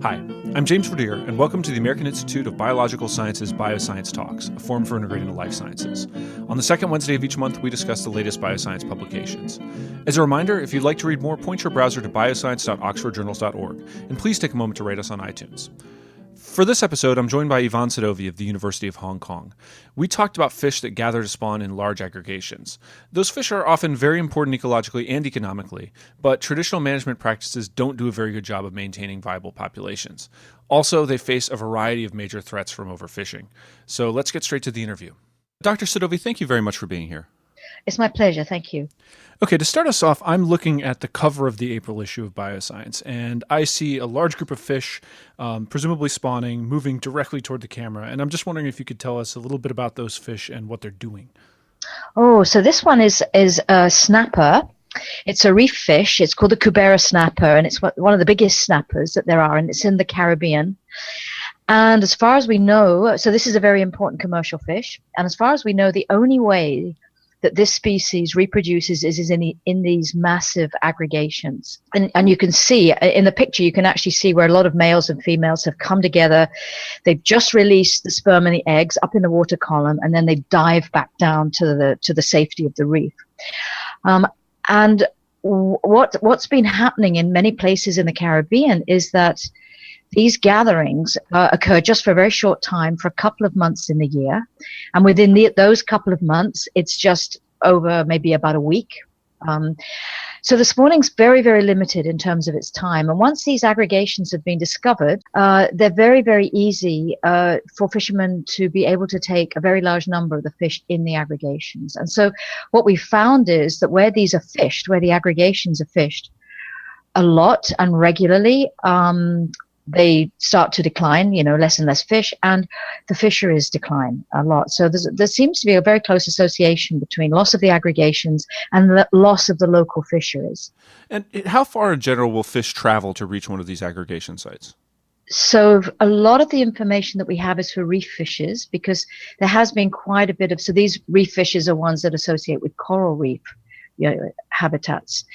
Hi, I'm James Verdier, and welcome to the American Institute of Biological Sciences BioScience Talks, a forum for integrating the life sciences. On the second Wednesday of each month, we discuss the latest bioscience publications. As a reminder, if you'd like to read more, point your browser to bioscience.oxfordjournals.org, and please take a moment to rate us on iTunes. For this episode, I'm joined by Yvonne Sadovy of the University of Hong Kong. We talked about fish that gather to spawn in large aggregations. Those fish are often very important ecologically and economically, but traditional management practices don't do a very good job of maintaining viable populations. Also, they face a variety of major threats from overfishing. So let's get straight to the interview. Dr. Sadovy, thank you very much for being here. It's my pleasure. Thank you. Okay, to start us off, I'm looking at the cover of the April issue of BioScience, and I see a large group of fish, presumably spawning, moving directly toward the camera. And I'm just wondering if you could tell us a little bit about those fish and what they're doing. Oh, so this one is a snapper. It's a reef fish. It's called the Cabarrus snapper, and it's one of the biggest snappers that there are, and it's in the Caribbean. And as far as we know, so this is a very important commercial fish, and as far as we know, the only way that this species reproduces is in these massive aggregations. And you can see in the picture, you can actually see where a lot of males and females have come together. They've just released the sperm and the eggs up in the water column, and then they dive back down to the safety of the reef. And what's been happening in many places in the Caribbean is that these gatherings occur just for a very short time, for a couple of months in the year. And within those couple of months, it's just over maybe about a week. So the spawning's very, very limited in terms of its time. And once these aggregations have been discovered, they're very, very easy for fishermen to be able to take a very large number of the fish in the aggregations. And so what we found is that where these are fished, where the aggregations are fished a lot and regularly, they start to decline, less and less fish, and the fisheries decline a lot. So there seems to be a very close association between loss of the aggregations and the loss of the local fisheries. And how far in general will fish travel to reach one of these aggregation sites? So a lot of the information that we have is for reef fishes, because there has been quite a bit of, so these reef fishes are ones that associate with coral reef habitats.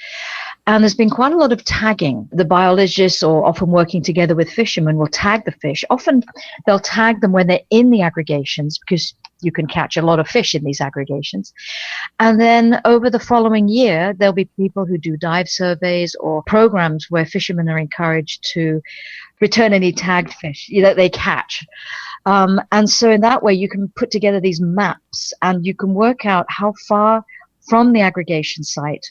And there's been quite a lot of tagging. The biologists, or often working together with fishermen, will tag the fish. Often they'll tag them when they're in the aggregations, because you can catch a lot of fish in these aggregations. And then over the following year, there'll be people who do dive surveys or programs where fishermen are encouraged to return any tagged fish that they catch. And so in that way, you can put together these maps, and you can work out how far from the aggregation site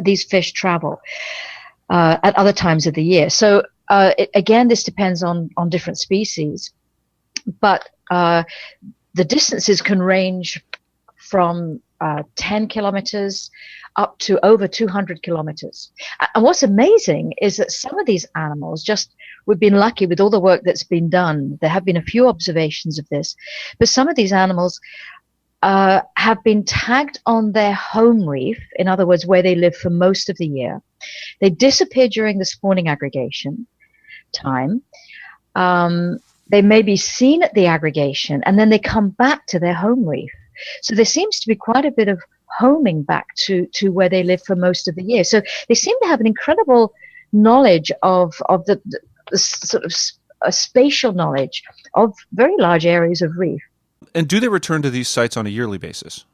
these fish travel at other times of the year. So again, this depends on different species, but the distances can range from 10 kilometers up to over 200 kilometers. And what's amazing is that some of these animals, we've been lucky with all the work that's been done. There have been a few observations of this, but some of these animals have been tagged on their home reef, in other words, where they live for most of the year. They disappear during the spawning aggregation time. They may be seen at the aggregation, and then they come back to their home reef. So there seems to be quite a bit of homing back to where they live for most of the year. So they seem to have an incredible knowledge of the sort of a spatial knowledge of very large areas of reef. And do they return to these sites on a yearly basis?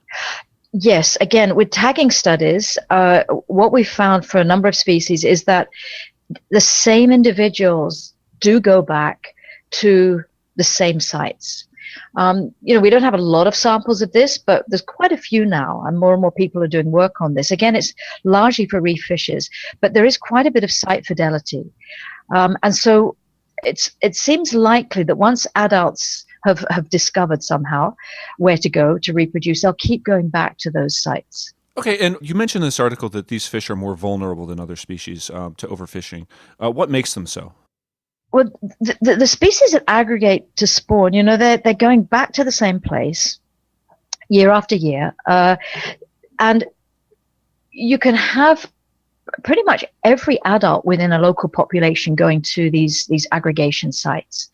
Yes. Again, with tagging studies, what we've found for a number of species is that the same individuals do go back to the same sites. We don't have a lot of samples of this, but there's quite a few now, and more people are doing work on this. Again, it's largely for reef fishes, but there is quite a bit of site fidelity. And so it seems likely that once adults have discovered somehow where to go to reproduce, they'll keep going back to those sites. Okay, and you mentioned in this article that these fish are more vulnerable than other species to overfishing. What makes them so? Well, the species that aggregate to spawn, they're going back to the same place year after year, and you can have pretty much every adult within a local population going to these aggregation sites.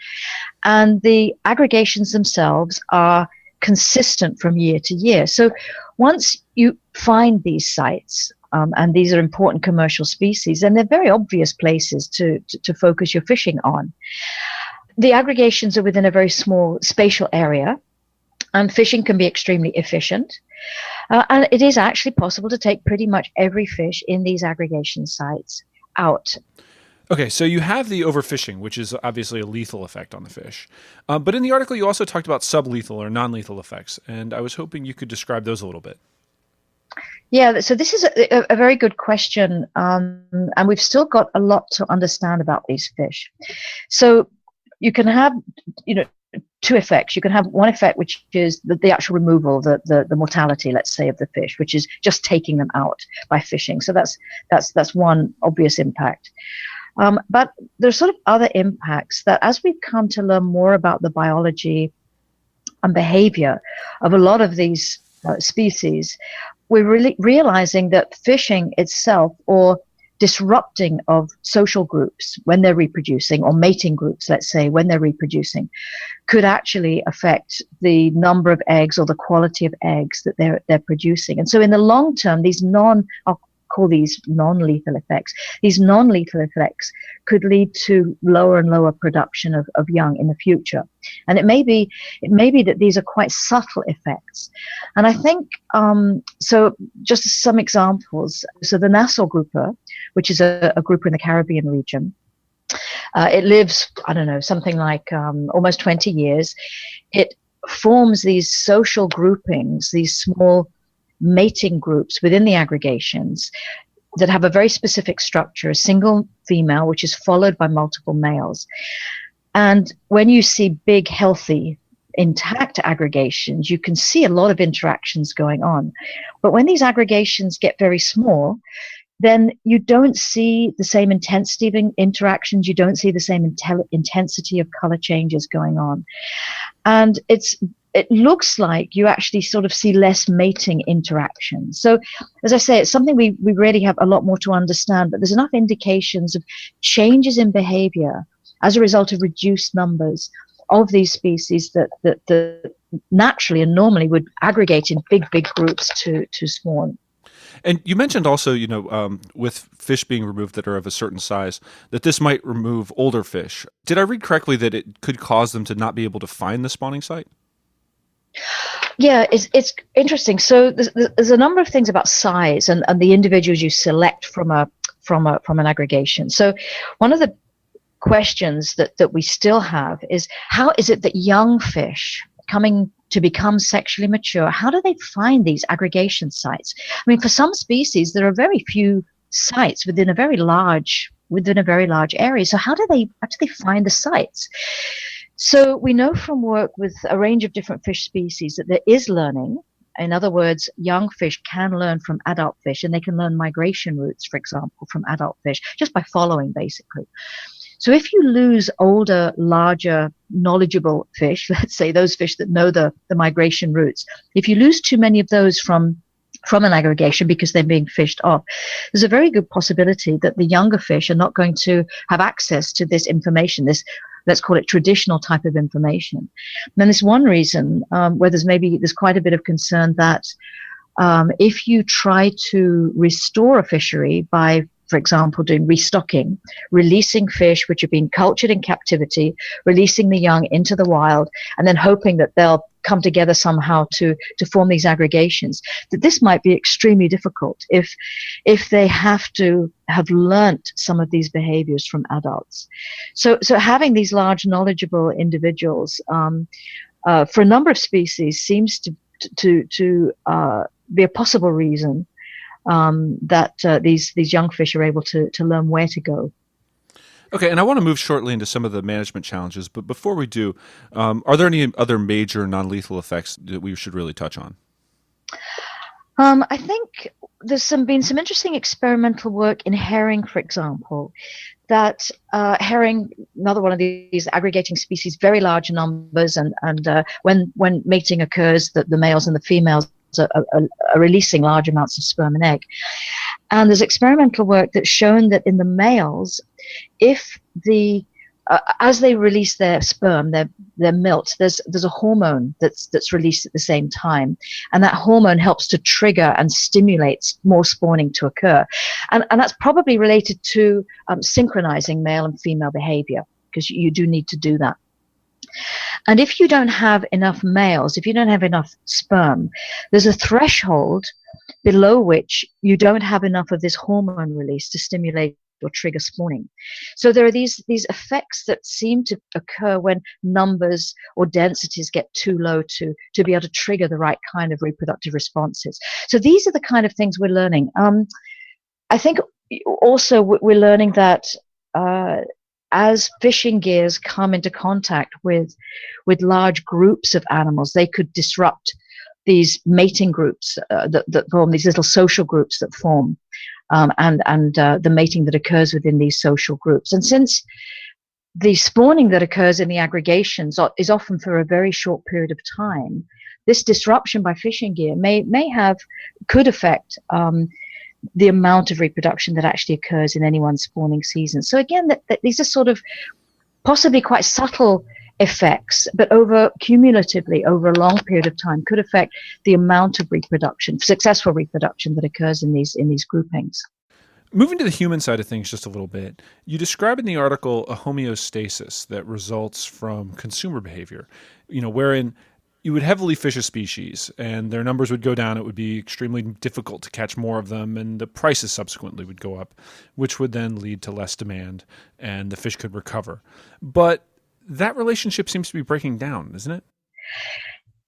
And the aggregations themselves are consistent from year to year. So once you find these sites, and these are important commercial species, and they're very obvious places to focus your fishing on. The aggregations are within a very small spatial area, and fishing can be extremely efficient. And it is actually possible to take pretty much every fish in these aggregation sites out. Okay, so you have the overfishing, which is obviously a lethal effect on the fish. But in the article, you also talked about sublethal or non-lethal effects, and I was hoping you could describe those a little bit. Yeah, so this is a very good question, and we've still got a lot to understand about these fish. So you can have, two effects. You can have one effect, which is the actual removal, the mortality, let's say, of the fish, which is just taking them out by fishing. So that's one obvious impact. But there's sort of other impacts that, as we come to learn more about the biology and behavior of a lot of these species, we're really realizing that fishing itself, or disrupting of social groups when they're reproducing, or mating groups, let's say, when they're reproducing, could actually affect the number of eggs or the quality of eggs that they're producing. And so in the long term, I'll call these non-lethal effects. These non-lethal effects could lead to lower and lower production of young in the future. And it may be that these are quite subtle effects. And I think, so just some examples. So the Nassau grouper, which is a grouper in the Caribbean region, it lives, something like almost 20 years. It forms these social groupings, these small mating groups within the aggregations that have a very specific structure, a single female, which is followed by multiple males. And when you see big, healthy, intact aggregations, you can see a lot of interactions going on. But when these aggregations get very small, then you don't see the same intensity of interactions. You don't see the same intensity of color changes going on. And it looks like you actually sort of see less mating interaction. So, as I say, it's something we really have a lot more to understand, but there's enough indications of changes in behavior as a result of reduced numbers of these species that naturally and normally would aggregate in big groups to spawn. And you mentioned also, with fish being removed that are of a certain size, that this might remove older fish. Did I read correctly that it could cause them to not be able to find the spawning site? Yeah, it's interesting. So there's a number of things about size and the individuals you select from an aggregation. So one of the questions that we still have is, how is it that young fish coming to become sexually mature, how do they find these aggregation sites? I mean, for some species, there are very few sites within a very large area. So how do they find the sites? So we know from work with a range of different fish species that there is learning. In other words, young fish can learn from adult fish, and they can learn migration routes, for example, from adult fish, just by following, basically. So if you lose older, larger, knowledgeable fish, let's say those fish that know the migration routes, if you lose too many of those from an aggregation because they're being fished off, there's a very good possibility that the younger fish are not going to have access to this information, this, let's call it, traditional type of information. And then there's one reason where there's quite a bit of concern that if you try to restore a fishery by, for example, doing restocking, releasing fish which have been cultured in captivity, releasing the young into the wild, and then hoping that they'll come together somehow to form these aggregations, that this might be extremely difficult if they have to have learnt some of these behaviors from adults. So having these large, knowledgeable individuals for a number of species seems to be a possible reason that these young fish are able to learn where to go. Okay, and I want to move shortly into some of the management challenges, but before we do, are there any other major non-lethal effects that we should really touch on? I think there's been some interesting experimental work in herring, for example, that herring, another one of these aggregating species, very large numbers, and when mating occurs, the males and the females are releasing large amounts of sperm and egg. And there's experimental work that's shown that in the males, if the as they release their sperm, their milt, there's a hormone that's released at the same time, and that hormone helps to trigger and stimulates more spawning to occur, and that's probably related to synchronizing male and female behavior, because you do need to do that. And if you don't have enough males, if you don't have enough sperm, there's a threshold below which you don't have enough of this hormone release to stimulate or trigger spawning. So there are these effects that seem to occur when numbers or densities get too low to be able to trigger the right kind of reproductive responses. So these are the kind of things we're learning. I think also we're learning that as fishing gears come into contact with large groups of animals, they could disrupt these mating groups that form, these little social groups that form, and the mating that occurs within these social groups. And since the spawning that occurs in the aggregations is often for a very short period of time, this disruption by fishing gear could affect the amount of reproduction that actually occurs in any one spawning season. So again, these are sort of possibly quite subtle effects, but cumulatively over a long period of time could affect the amount of successful reproduction that occurs in these groupings. Moving to the human side of things just a little bit, you describe in the article a homeostasis that results from consumer behavior, wherein you would heavily fish a species and their numbers would go down. It would be extremely difficult to catch more of them, and the prices subsequently would go up, which would then lead to less demand and the fish could recover. But that relationship seems to be breaking down, isn't it?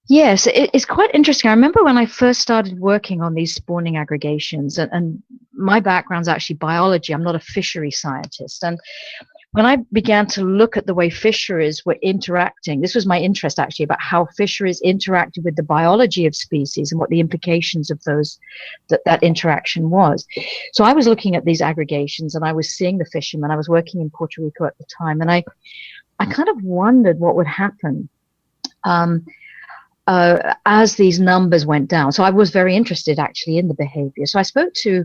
Yes, it's quite interesting. I remember when I first started working on these spawning aggregations, and my background's actually biology. I'm not a fishery scientist. And when I began to look at the way fisheries were interacting, this was my interest actually about how fisheries interacted with the biology of species and what the implications of that interaction was. So I was looking at these aggregations and I was seeing the fishermen. I was working in Puerto Rico at the time, and I kind of wondered what would happen as these numbers went down. So I was very interested actually in the behavior. So I spoke to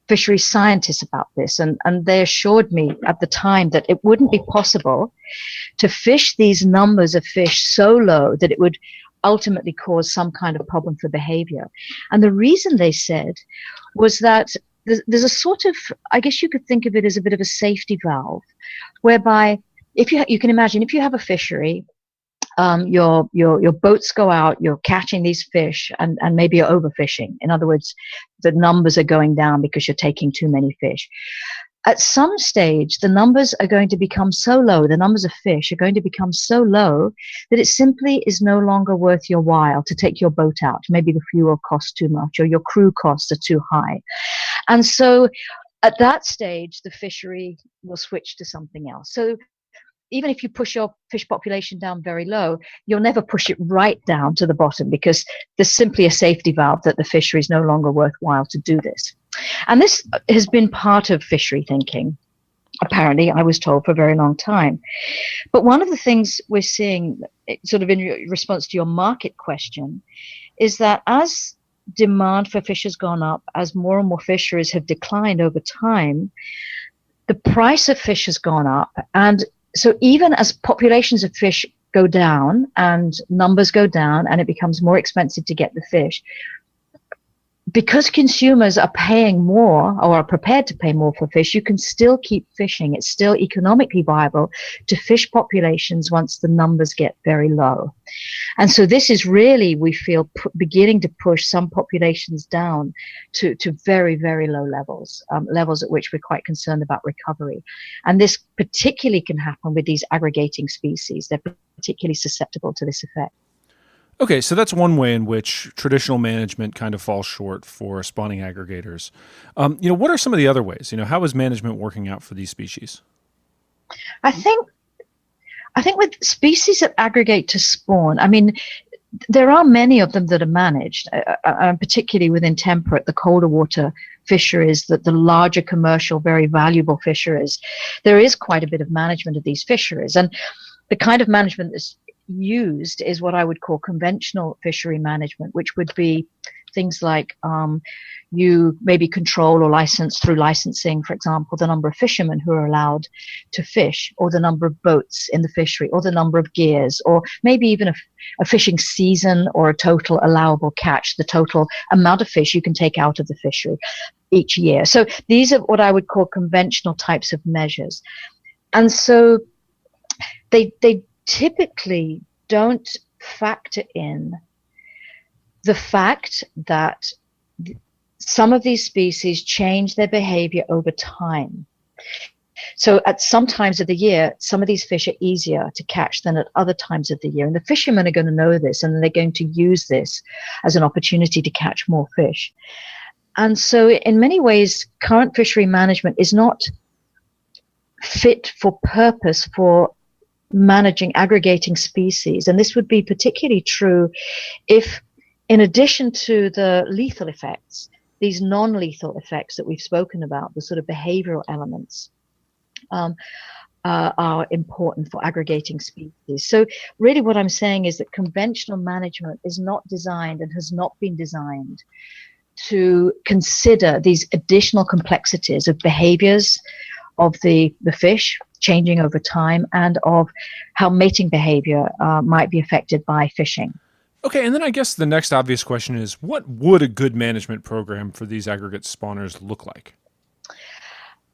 fishery scientists about this, and they assured me at the time that it wouldn't be possible to fish these numbers of fish so low that it would ultimately cause some kind of problem for behavior. And the reason they said was that there's a sort of, I guess you could think of it as a bit of a safety valve, whereby if you can imagine, if you have a fishery, your boats go out, you're catching these fish, and maybe you're overfishing. In other words, the numbers are going down because you're taking too many fish. At some stage, the numbers are going to become so low, the numbers of fish are going to become so low that it simply is no longer worth your while to take your boat out. Maybe the fuel costs too much, or your crew costs are too high. And so at that stage, the fishery will switch to something else. So even if you push your fish population down very low, you'll never push it right down to the bottom, because there's simply a safety valve that the fishery is no longer worthwhile to do this. And this has been part of fishery thinking, apparently, I was told, for a very long time. But one of the things we're seeing, sort of in response to your market question, is that as demand for fish has gone up, as more and more fisheries have declined over time, the price of fish has gone up. And so even as populations of fish go down and numbers go down and it becomes more expensive to get the fish, because consumers are paying more or are prepared to pay more for fish, you can still keep fishing. It's still economically viable to fish populations once the numbers get very low. And so this is really, we feel, beginning to push some populations down to very, very low levels, levels at which we're quite concerned about recovery. And this particularly can happen with these aggregating species. They're particularly susceptible to this effect. Okay, so that's one way in which traditional management kind of falls short for spawning aggregators. What are some of the other ways? How is management working out for these species? I think with species that aggregate to spawn, there are many of them that are managed, particularly within temperate, the colder water fisheries, the larger commercial, very valuable fisheries. There is quite a bit of management of these fisheries. And the kind of management that's used is what I would call conventional fishery management, which would be things like you maybe control or license through licensing, for example, the number of fishermen who are allowed to fish, or the number of boats in the fishery, or the number of gears, or maybe even a fishing season, or a total allowable catch, the total amount of fish you can take out of the fishery each year. So these are what I would call conventional types of measures. And so they typically don't factor in the fact that some of these species change their behavior over time. So at some times of the year, some of these fish are easier to catch than at other times of the year. And the fishermen are going to know this, and they're going to use this as an opportunity to catch more fish. And so in many ways, current fishery management is not fit for purpose for managing aggregating species. And this would be particularly true if, in addition to the lethal effects, these non-lethal effects that we've spoken about, the sort of behavioral elements, are important for aggregating species. So really what I'm saying is that conventional management is not designed and has not been designed to consider these additional complexities of behaviors of the fish changing over time, and of how mating behavior might be affected by fishing. Okay, and then I guess the next obvious question is, what would a good management program for these aggregate spawners look like?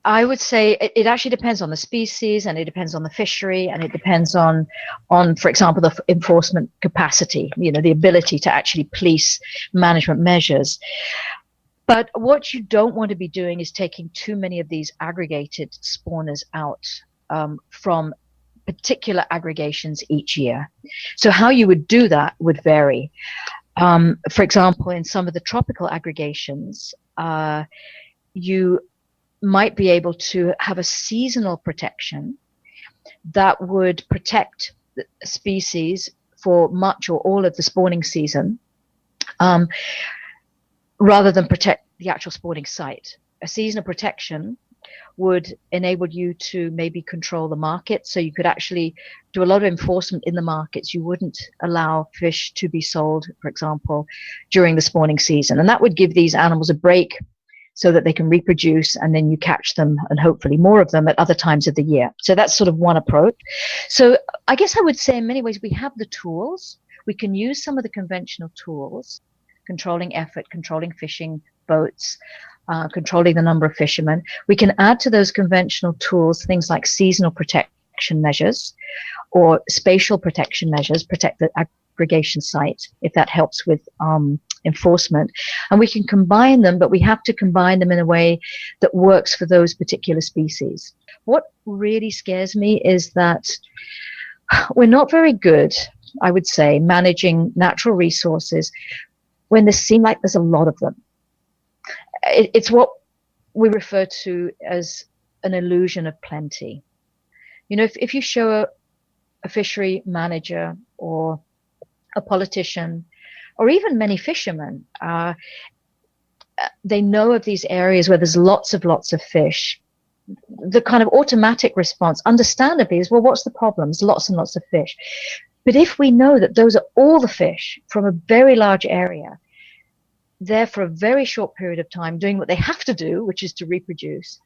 I would say it actually depends on the species, and it depends on the fishery, and it depends on, for example, the enforcement capacity, the ability to actually police management measures. But what you don't want to be doing is taking too many of these aggregated spawners out from particular aggregations each year. So how you would do that would vary. For example, in some of the tropical aggregations, you might be able to have a seasonal protection that would protect the species for much or all of the spawning season, rather than protect the actual spawning site. A seasonal protection would enable you to maybe control the market, so you could actually do a lot of enforcement in the markets. You wouldn't allow fish to be sold, for example, during the spawning season, and that would give these animals a break so that they can reproduce, and then you catch them, and hopefully more of them, at other times of the year. So that's sort of one approach. So I guess I would say in many ways we have the tools. We can use some of the conventional tools, controlling effort, controlling fishing boats, controlling the number of fishermen. We can add to those conventional tools things like seasonal protection measures or spatial protection measures, protect the aggregation site, if that helps with enforcement. And we can combine them, but we have to combine them in a way that works for those particular species. What really scares me is that we're not very good, I would say, managing natural resources when there seem like there's a lot of them. It's what we refer to as an illusion of plenty. If you show a fishery manager or a politician or even many fishermen, they know of these areas where there's lots of fish, the kind of automatic response, understandably, is, well, what's the problem? There's lots and lots of fish. But if we know that those are all the fish from a very large area, there for a very short period of time doing what they have to do, which is to reproduce,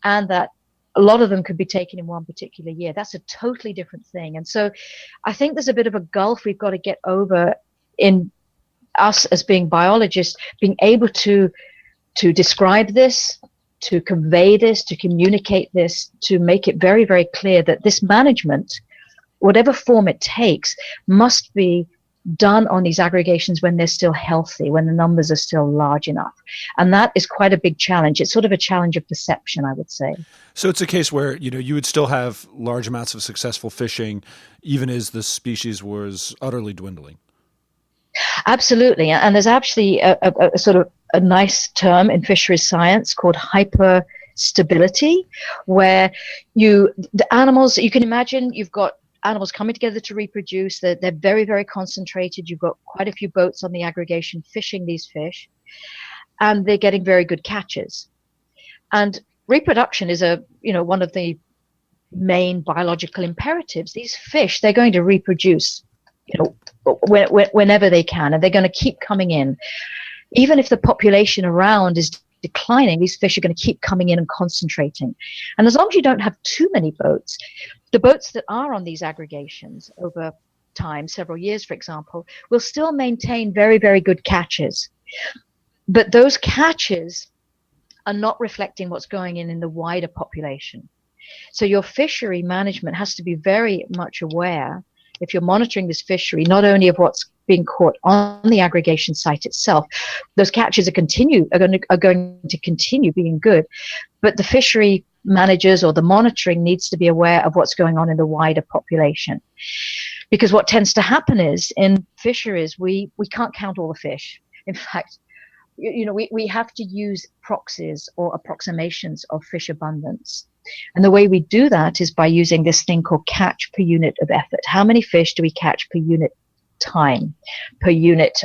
and that a lot of them could be taken in one particular year, that's a totally different thing. And so I think there's a bit of a gulf we've got to get over in us as being biologists, being able to describe this, to convey this, to communicate this, to make it very, very clear that this management, whatever form it takes, must be done on these aggregations when they're still healthy, when the numbers are still large enough. And that is quite a big challenge. It's sort of a challenge of perception, I would say. So it's a case where, you would still have large amounts of successful fishing, even as the species was utterly dwindling. Absolutely. And there's actually a sort of a nice term in fisheries science called hyperstability, where the animals, you can imagine you've got animals coming together to reproduce. They're very, very concentrated. You've got quite a few boats on the aggregation fishing these fish, and they're getting very good catches. And reproduction is one of the main biological imperatives. These fish, they're going to reproduce, whenever they can, and they're going to keep coming in. even if the population around is declining, these fish are going to keep coming in and concentrating. And as long as you don't have too many boats, the boats that are on these aggregations over time, several years, for example, will still maintain very, very good catches. But those catches are not reflecting what's going in the wider population. So your fishery management has to be very much aware, if you're monitoring this fishery, not only of what's being caught on the aggregation site itself, those catches are going to continue being good, but the fishery managers or the monitoring needs to be aware of what's going on in the wider population. Because what tends to happen is in fisheries, we can't count all the fish. In fact, we have to use proxies or approximations of fish abundance. And the way we do that is by using this thing called catch per unit of effort. How many fish do we catch per unit time, per unit,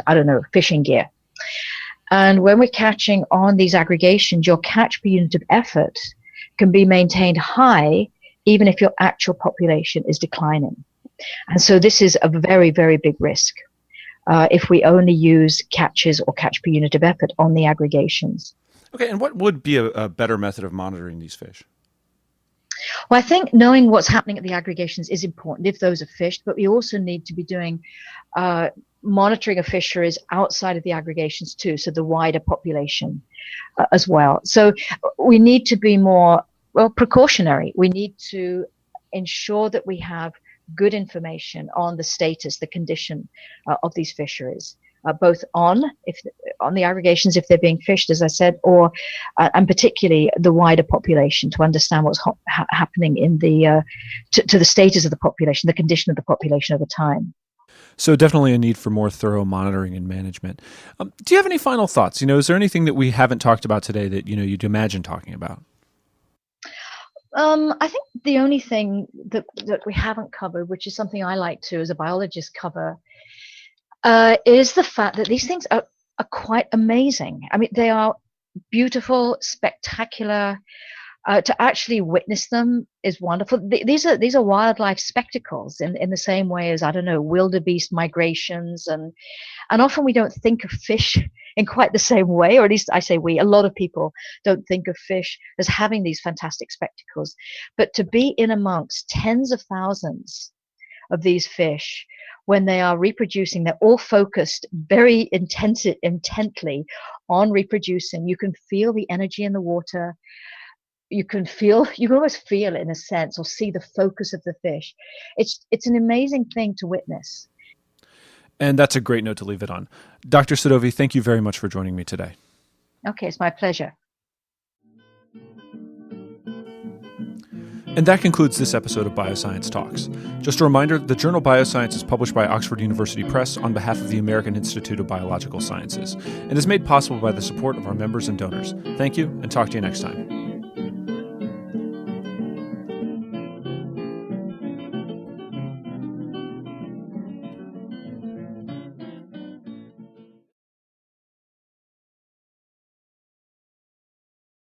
fishing gear? And when we're catching on these aggregations, your catch per unit of effort can be maintained high, even if your actual population is declining. And so this is a very, very big risk if we only use catches or catch per unit of effort on the aggregations. Okay, and what would be a better method of monitoring these fish? Well, I think knowing what's happening at the aggregations is important if those are fished, but we also need to be doing monitoring of fisheries outside of the aggregations too, so the wider population as well. So we need to be more, precautionary. We need to ensure that we have good information on the status, the condition of these fisheries. Both on the aggregations if they're being fished, as I said, or and particularly the wider population, to understand what's happening in to the status of the population, the condition of the population over time. So definitely a need for more thorough monitoring and management. Do you have any final thoughts? Is there anything that we haven't talked about today that you'd imagine talking about? I think the only thing that we haven't covered, which is something I like to, as a biologist, cover, is the fact that these things are quite amazing. I mean, they are beautiful, spectacular. To actually witness them is wonderful. These are wildlife spectacles in the same way as, wildebeest migrations, and often we don't think of fish in quite the same way, or at least I say a lot of people don't think of fish as having these fantastic spectacles. But to be in amongst tens of thousands of these fish when they are reproducing, they're all focused very intently on reproducing. You can feel the energy in the water. You can almost feel it in a sense, or see the focus of the fish. It's an amazing thing to witness. And that's a great note to leave it on. Dr. Sadovy, thank you very much for joining me today. Okay, it's my pleasure. And that concludes this episode of BioScience Talks. Just a reminder, the journal BioScience is published by Oxford University Press on behalf of the American Institute of Biological Sciences and is made possible by the support of our members and donors. Thank you, and talk to you next time.